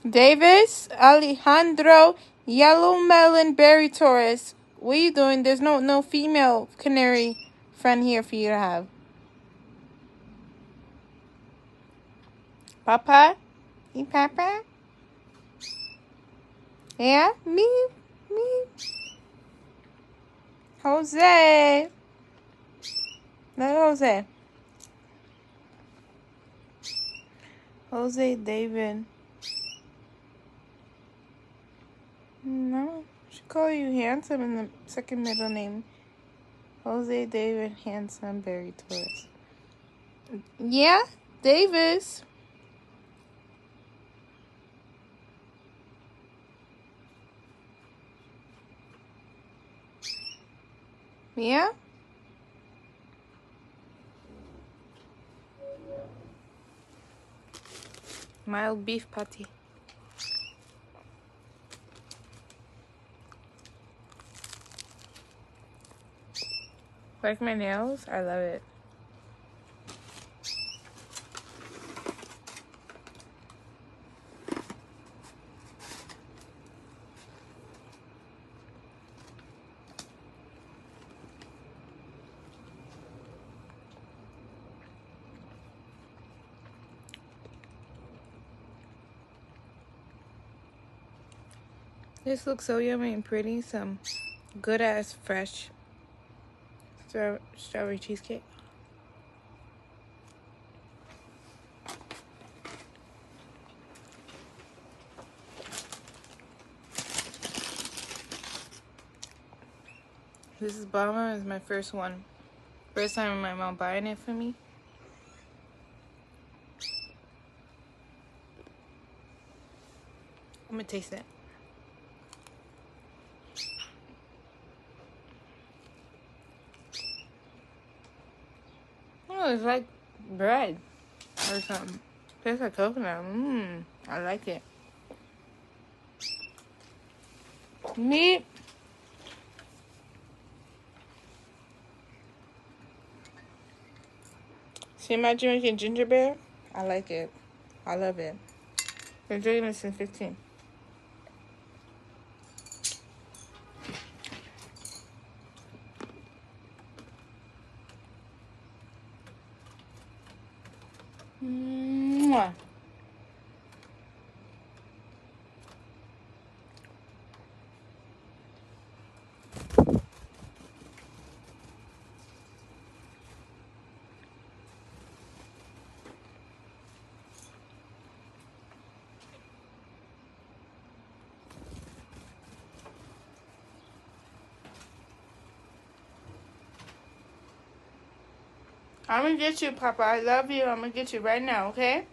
Davis, Alejandro, Yellow Melon, Berry Torres. What are you doing? There's no female canary friend here for you to have. Papa? You Papa? Yeah? Me? Jose. No, Jose. Jose David. No. Should call you Handsome in the second middle name. Jose David Handsome Berry Torres. Yeah? Davis. Yeah? Mild beef patty. Like my nails? I love it. This looks so yummy and pretty. Some good ass fresh strawberry cheesecake. This is bomber. It's my first one. First time my mom buying it for me. I'm gonna taste it. Oh, it's like bread or something. Tastes like coconut. I like it. Meat. See, am I drinking ginger beer? I like it. I love it. Been drinking it since 15. Mwah. I'm gonna get you, Papa. I love you. I'm gonna get you right now, okay?